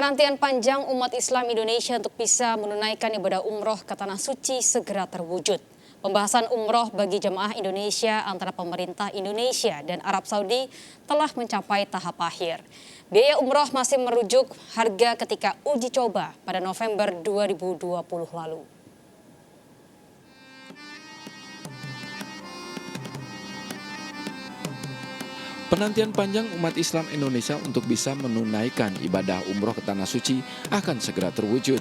Penantian panjang umat Islam Indonesia untuk bisa menunaikan ibadah umroh ke Tanah Suci segera terwujud. Pembahasan umroh bagi jemaah Indonesia antara pemerintah Indonesia dan Arab Saudi telah mencapai tahap akhir. Biaya umroh masih merujuk harga ketika uji coba pada November 2020 lalu. Penantian panjang umat Islam Indonesia untuk bisa menunaikan ibadah umroh ke Tanah Suci akan segera terwujud.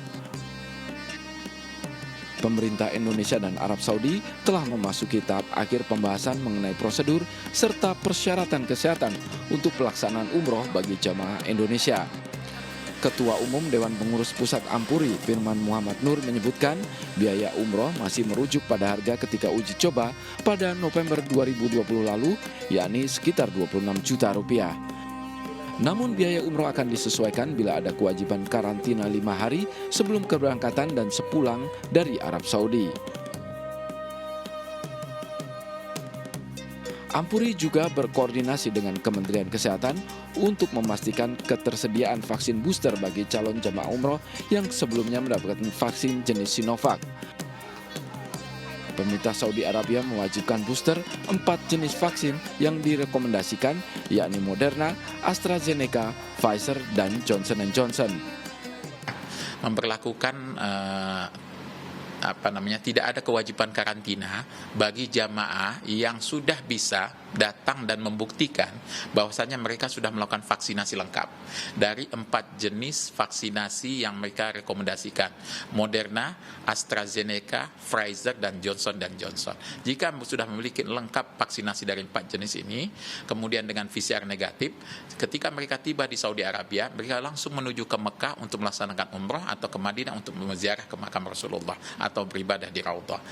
Pemerintah Indonesia dan Arab Saudi telah memasuki tahap akhir pembahasan mengenai prosedur serta persyaratan kesehatan untuk pelaksanaan umroh bagi jamaah Indonesia. Ketua Umum Dewan Pengurus Pusat Ampuri, Firman Muhammad Nur menyebutkan biaya umroh masih merujuk pada harga ketika uji coba pada November 2020 lalu, yakni sekitar 26 juta rupiah. Namun biaya umroh akan disesuaikan bila ada kewajiban karantina 5 hari sebelum keberangkatan dan sepulang dari Arab Saudi. Ampuri juga berkoordinasi dengan Kementerian Kesehatan untuk memastikan ketersediaan vaksin booster bagi calon jemaah umroh yang sebelumnya mendapatkan vaksin jenis Sinovac. Pemerintah Saudi Arabia mewajibkan booster 4 jenis vaksin yang direkomendasikan, yakni Moderna, AstraZeneca, Pfizer, dan Johnson & Johnson. Memperlakukan tidak ada kewajiban karantina bagi jamaah yang sudah bisa datang dan membuktikan bahwasanya mereka sudah melakukan vaksinasi lengkap dari 4 jenis vaksinasi yang mereka rekomendasikan: Moderna, AstraZeneca, Pfizer, dan Johnson & Johnson. Jika sudah memiliki lengkap vaksinasi dari 4 jenis ini, kemudian dengan PCR negatif, ketika mereka tiba di Saudi Arabia, mereka langsung menuju ke Mekah untuk melaksanakan umrah atau ke Madinah untuk menziarah ke makam Rasulullah atau beribadah di Raudhah.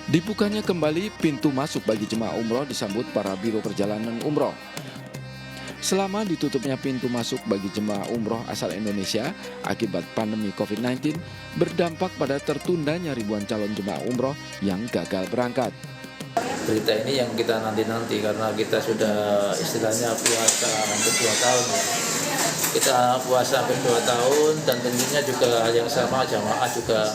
Dibukanya kembali pintu masuk bagi jemaah umroh disambut para biro perjalanan umroh. Selama ditutupnya pintu masuk bagi jemaah umroh asal Indonesia akibat pandemi COVID-19 berdampak pada tertundanya ribuan calon jemaah umroh yang gagal berangkat. Berita ini yang kita nanti-nanti karena kita sudah istilahnya puasa hampir 2 tahun. Kita puasa hampir 2 tahun dan tentunya juga yang sama jamaah juga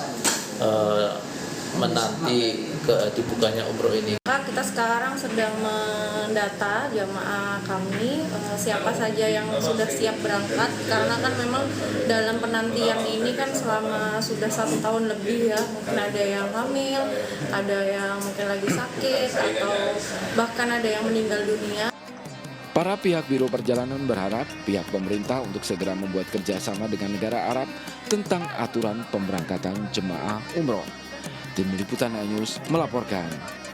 menanti dibukanya umroh ini. Kita sekarang sedang mendata jamaah kami, siapa saja yang sudah siap berangkat, karena kan memang dalam penantian ini kan selama sudah 1 tahun lebih ya, mungkin ada yang hamil, ada yang mungkin lagi sakit, atau bahkan ada yang meninggal dunia. Para pihak biro perjalanan berharap pihak pemerintah untuk segera membuat kerjasama dengan negara Arab tentang aturan pemberangkatan jemaah umroh. Tim Liputan iNews melaporkan.